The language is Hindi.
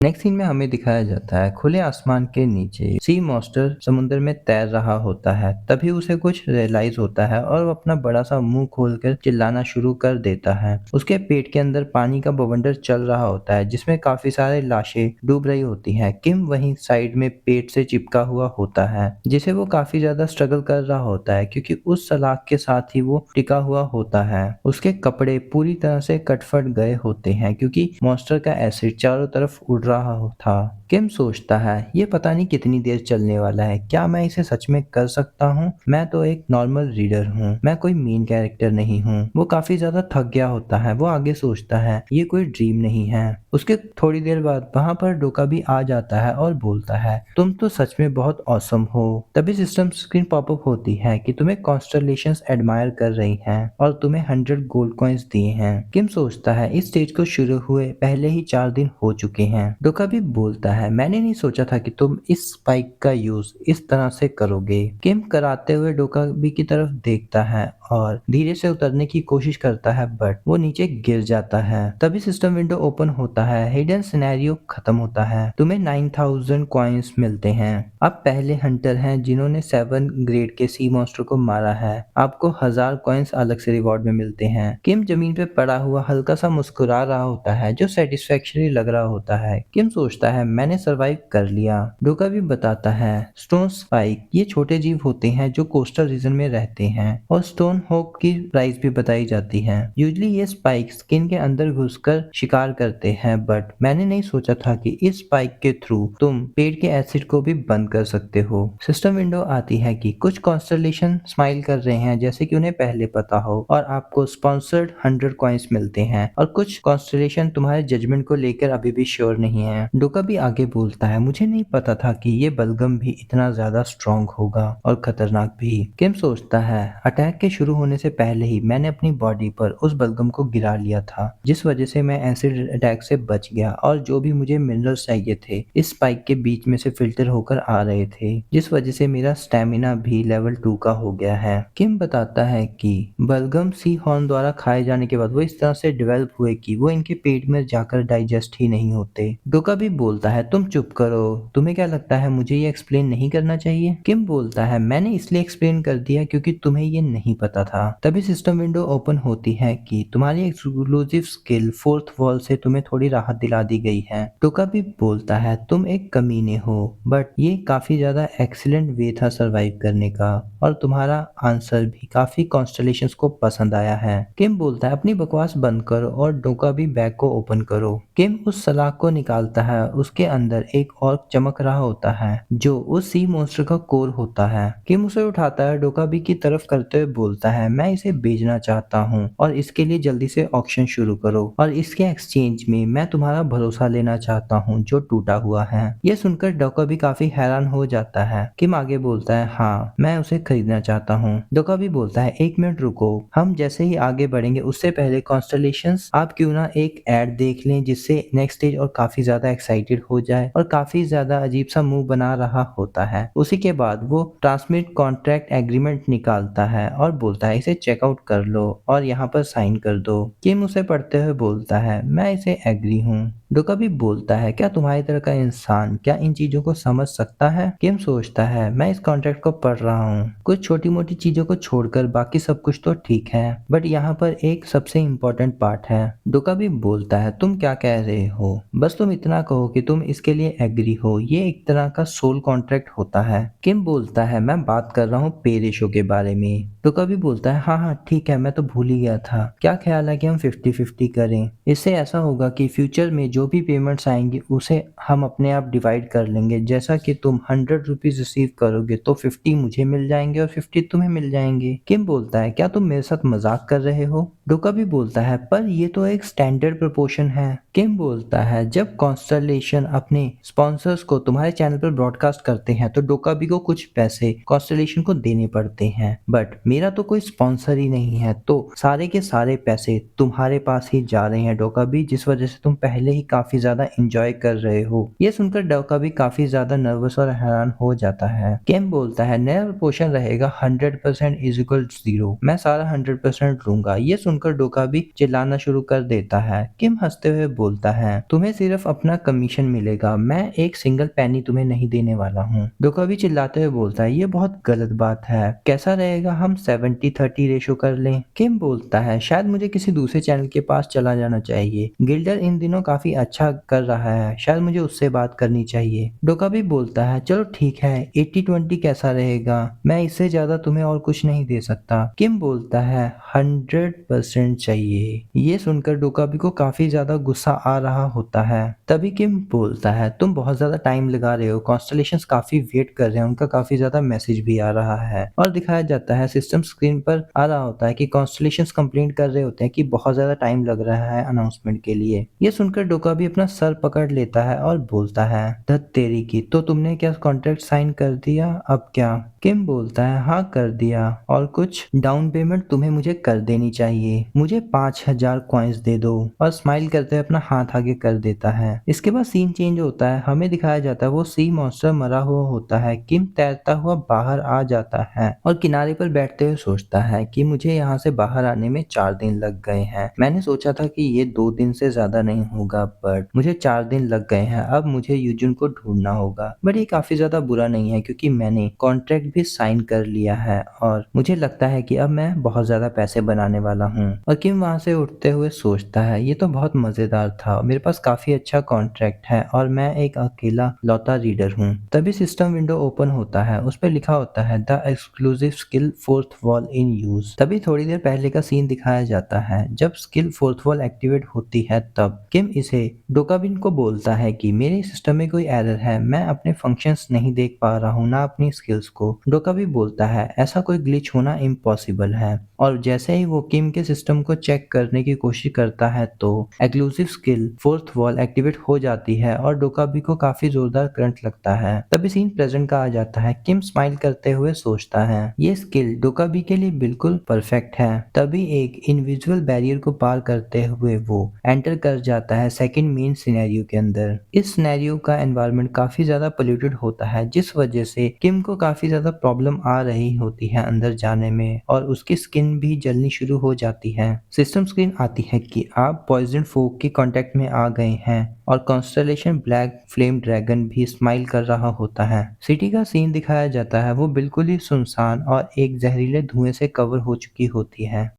नेक्स्ट सीन में हमें दिखाया जाता है खुले आसमान के नीचे सी मॉन्स्टर समुद्र में तैर रहा होता है। तभी उसे कुछ रियलाइज होता है और वो अपना बड़ा सा मुंह खोलकर चिल्लाना शुरू कर देता है। उसके पेट के अंदर पानी का बवंडर चल रहा होता है जिसमें काफी सारे लाशें डूब रही होती हैं। किम वहीं साइड में पेट से चिपका हुआ होता है जिसे वो काफी ज्यादा स्ट्रगल कर रहा होता है क्योंकि उस सलाख के साथ ही वो टिका हुआ होता है। उसके कपड़े पूरी तरह से कटफट गए होते हैं क्योंकि मॉन्स्टर का एसिड चारों तरफ उड़ रहा था। किम सोचता है ये पता नहीं कितनी देर चलने वाला है, क्या मैं इसे सच में कर सकता हूँ? मैं तो एक नॉर्मल रीडर हूँ, मैं कोई मेन कैरेक्टर नहीं हूँ। वो काफी ज्यादा थक गया होता है। वो आगे सोचता है ये कोई ड्रीम नहीं है। उसके थोड़ी देर बाद वहां पर डोका भी आ जाता है और बोलता है तुम तो सच में बहुत ऑसम हो। तभी सिस्टम स्क्रीन पॉपअप होती है कि तुम्हें कॉन्स्टलेशंस एडमायर कर रही हैं और तुम्हें 100 गोल्ड कॉइंस दिए हैं। किम सोचता है इस स्टेज को शुरू हुए पहले ही 4 दिन हो चुके हैं। डोका भी बोलता है मैंने नहीं सोचा था कि तुम इस स्पाइक का यूज इस तरह से करोगे। किम कराते हुए डोका भी की तरफ देखता है और धीरे से उतरने की कोशिश करता है बट वो नीचे गिर जाता है। तभी सिस्टम विंडो ओपन होता है। हिडन सिनेरियो खत्म होता है। तुम्हें 9000 कॉइन्स मिलते हैं। आप पहले हंटर हैं जिन्होंने 7 ग्रेड के सी मॉन्स्टर को मारा है। आपको 1000 कॉइन्स अलग से रिवॉर्ड में मिलते हैं। किम जमीन पे पड़ा हुआ हल्का सा मुस्कुरा रहा होता है जो सेटिस्फैक्टरी लग रहा होता है। किम सोचता है मैंने सरवाइव कर लिया। डोका भी बताता है स्टोन स्पाइक ये छोटे जीव होते हैं जो कोस्टल रीजन में रहते हैं और स्टोन होक की प्राइस भी बताई जाती है। यूजली ये स्पाइक स्किन के अंदर घुसकर शिकार करते हैं बट मैंने नहीं सोचा था कि इस स्पाइक के थ्रू तुम पेट के एसिड को भी बंद कर सकते हो। सिस्टम विंडो आती है कि कुछ कॉन्स्टलेशन स्माइल कर रहे हैं जैसे कि उन्हें पहले पता हो और आपको स्पॉन्सर्ड 100 कॉइन्स मिलते हैं और कुछ कॉन्स्टलेशन तुम्हारे जजमेंट को लेकर अभी भी श्योर नहीं है। डोका भी आगे बोलता है मुझे नहीं पता था कि ये बलगम भी इतना ज्यादा स्ट्रॉन्ग होगा और खतरनाक भी। किम सोचता है अटैक के शुरू होने से पहले ही मैंने अपनी बॉडी पर उस बलगम को गिरा लिया था जिस वजह से मैं एसिड अटैक से बच गया और जो भी मुझे मिनरल्स चाहिए थे इस स्पाइक के बीच में से फिल्टर होकर आ रहे थे जिस वजह से मेरा स्टेमिना भी लेवल 2 का हो गया है। किम बताता है कि बलगम सी हॉर्न द्वारा खाए जाने के बाद वो इस तरह से डेवलप हुए कि वो इनके पेट में जाकर डाइजेस्ट ही नहीं होते। डोका भी बोलता है तुम चुप करो, तुम्हें क्या लगता है मुझे ये एक्सप्लेन नहीं करना चाहिए? किम बोलता है मैंने इसलिए एक्सप्लेन कर दिया क्योंकि तुम्हें ये नहीं पता था। तभी सिस्टम विंडो ओपन होती है कि तुम्हारी एक्सक्लूसिव स्किल फोर्थ वॉल से तुम्हें थोड़ी राहत दिला दी गई है। डोका भी बोलता है तुम एक कमीने हो बट ये काफी ज्यादा एक्सीलेंट वे था सरवाइव करने का और तुम्हारा आंसर भी काफी कॉन्स्टलेशंस को पसंद आया है। किम बोलता है अपनी बकवास बंद करो और डोका भी बैग को ओपन करो। किम उस सलाख को निकालता है। उसके अंदर एक और चमक रहा होता है जो उस सी मॉन्स्टर का कोर होता है। किम उसे उठाता है डोका भी की तरफ करते हुए बोलता है मैं इसे बेचना चाहता हूँ और इसके लिए जल्दी से ऑक्शन शुरू करो और इसके एक्सचेंज में मैं तुम्हारा भरोसा लेना चाहता हूँ जो टूटा हुआ है। यह सुनकर डोका भी काफी हैरान हो जाता है। किम आगे बोलता है हाँ मैं उसे खरीदना चाहता हूँ। डोका भी बोलता है एक मिनट रुको, हम जैसे ही आगे बढ़ेंगे उससे पहले कॉन्स्टलेशंस आप क्यों ना एक ऐड देख लें जिससे नेक्स्ट स्टेज और काफी ज्यादा एक्साइटेड हो जाए और काफी ज्यादा अजीब सा मुंह बना रहा होता है। उसी के बाद वो ट्रांसमिट कॉन्ट्रैक्ट एग्रीमेंट निकालता है और बोलता है इसे चेकआउट कर लो और यहाँ पर साइन कर दो। किम उसे पढ़ते हुए बोलता है मैं इसे एग्री हूँ। डोका भी बोलता है क्या तुम्हारी तरह का इंसान क्या इन चीजों को समझ सकता है? किम सोचता है मैं इस कॉन्ट्रैक्ट को पढ़ रहा हूँ, कुछ छोटी मोटी चीजों को छोड़कर बाकी सब कुछ तो ठीक है बट यहाँ पर एक सबसे इम्पोर्टेंट पार्ट है। डोका भी बोलता है तुम क्या कह रहे हो? बस तुम इतना कहो कि तुम इसके लिए एग्री हो, ये एक तरह का सोल कॉन्ट्रैक्ट होता है। किम बोलता है मैं बात कर रहा हूँ पे रेशो के बारे में। डोका भी बोलता है हाँ हाँ ठीक है मैं तो भूल ही गया था, क्या ख्याल है कि हम 50-50 करें? इससे ऐसा होगा कि फ्यूचर में जो भी पेमेंट्स आएंगी उसे हम अपने आप डिवाइड कर लेंगे। जैसा कि तुम 100 रुपीज रिसीव करोगे तो 50 मुझे मिल जाएंगे और 50 तुम्हें मिल जाएंगे। किम बोलता है क्या तुम मेरे साथ मजाक कर रहे हो? डोका भी बोलता है पर ये तो एक स्टैंडर्ड प्रोपोर्शन है। किम बोलता है जब कॉन्स्टलेशन अपने स्पॉन्सर्स को तुम्हारे चैनल पर ब्रॉडकास्ट करते हैं तो डोका भी को कुछ पैसे कॉन्स्टलेशन को देने पड़ते हैं बट मेरा तो कोई स्पॉन्सर ही नहीं है तो सारे के सारे पैसे तुम्हारे पास ही जा रहे हैं डोका भी, जिस वजह से तुम पहले ही काफी ज्यादा एंजॉय कर रहे हो। ये सुनकर डोका भी काफी ज्यादा नर्वस और हैरान हो जाता है। किम बोलता है नया प्रोपोर्शन रहेगा 100% इज इक्वल 0, मैं सारा 100% लूंगा। ये सुनकर सुनकर डोका भी चिल्लाना शुरू कर देता है। किम हंसते हुए बोलता है, तुम्हें सिर्फ अपना कमीशन मिलेगा, मैं एक सिंगल पैनी तुम्हें नहीं देने वाला हूँ। डोका भी चिल्लाते हुए बोलता है, ये बहुत गलत बात है, कैसा रहेगा हम 70-30 रेशो कर लें। किम बोलता है, शायद मुझे किसी दूसरे चैनल के पास चला जाना चाहिए, गिल्डर इन दिनों काफी अच्छा कर रहा है, शायद मुझे उससे बात करनी चाहिए। डोका भी बोलता है, चलो ठीक है, 80-20 कैसा रहेगा, मैं इससे ज्यादा तुम्हें और कुछ नहीं दे सकता। किम बोलता है, 100% चाहिए। ये सुनकर डोकाबी को काफी ज्यादा गुस्सा आ रहा होता है। तभी किम बोलता है, तुम बहुत ज्यादा टाइम लगा रहे हो, कॉन्स्टलेशंस काफी वेट कर रहे हैं, उनका काफी ज्यादा मैसेज भी आ रहा है। और दिखाया जाता है सिस्टम स्क्रीन पर आ रहा होता है कि कॉन्स्टलेशंस कंप्लेंट कर रहे होते हैं कि बहुत ज्यादा टाइम लग रहा है अनाउंसमेंट के लिए। ये सुनकर डोकाबी अपना सर पकड़ लेता है और बोलता है, धत तेरी की, तो तुमने क्या कॉन्ट्रैक्ट साइन कर दिया, अब क्या? किम बोलता है, हाँ कर दिया, और कुछ डाउन पेमेंट तुम्हें मुझे कर देनी चाहिए, मुझे 5,000 कॉइन्स दे दो। और स्माइल करते हुए अपना हाथ आगे कर देता है। इसके बाद सीन चेंज होता है, हमें दिखाया जाता है वो सी मॉन्स्टर मरा हुआ होता है। किम तैरता हुआ बाहर आ जाता है और किनारे पर बैठते हुए सोचता है कि मुझे यहाँ से बाहर आने में 4 दिन लग गए हैं, मैंने सोचा था कि ये 2 दिन से ज्यादा नहीं होगा, बट मुझे 4 दिन लग गए हैं, अब मुझे यूजुन को ढूंढना होगा। बट ये काफी ज्यादा बुरा नहीं है क्योंकि मैंने कॉन्ट्रैक्ट भी साइन कर लिया है और मुझे लगता है कि अब मैं बहुत ज्यादा पैसे बनाने वाला हूँ। और किम वहां से उठते हुए सोचता है, ये तो बहुत मजेदार था, मेरे पास काफी अच्छा कॉन्ट्रैक्ट है और मैं एक अकेला लौता रीडर हूँ। तभी सिस्टम विंडो ओपन होता है, उस पर लिखा होता है, the exclusive skill fourth wall in use. तभी थोड़ी देर पहले का सीन दिखाया जाता है, जब स्किल फोर्थ वॉल एक्टिवेट होती है तब किम इसे डोकाबिन को बोलता है कि मेरे सिस्टम में कोई एरर है, मैं अपने फंक्शंस नहीं देख पा रहा हूँ, ना अपनी स्किल्स को। डोकाबी बोलता है, ऐसा कोई ग्लिच होना इम्पॉसिबल है। और जैसे ही वो किम के सिस्टम को चेक करने की कोशिश करता है तो exclusive skill fourth wall activate हो जाती है और डोकाबी को काफी जोरदार करंट लगता है। तभी सीन प्रेजेंट का आ जाता है, किम स्माइल करते हुए सोचता है, ये स्किल डोकाबी के लिए बिल्कुल परफेक्ट है। तभी एक इनविजुअल बैरियर को पार करते हुए वो एंटर कर जाता है सेकंड मेन सिनेरियो के अंदर। इस सिनेरियो का एनवायरनमेंट काफी ज्यादा पोल्यूटेड होता है, जिस वजह से किम को काफी ज्यादा प्रॉब्लम आ रही होती है अंदर जाने में और उसकी स्किन भी जलनी शुरू हो जाती है। सिस्टम स्क्रीन आती है कि आप पॉइजन फोक के कांटेक्ट में आ गए हैं और कॉन्स्टलेशन ब्लैक फ्लेम ड्रैगन भी स्माइल कर रहा होता है। सिटी का सीन दिखाया जाता है, वो बिल्कुल ही सुनसान और एक जहरीले धुएं से कवर हो चुकी होती है।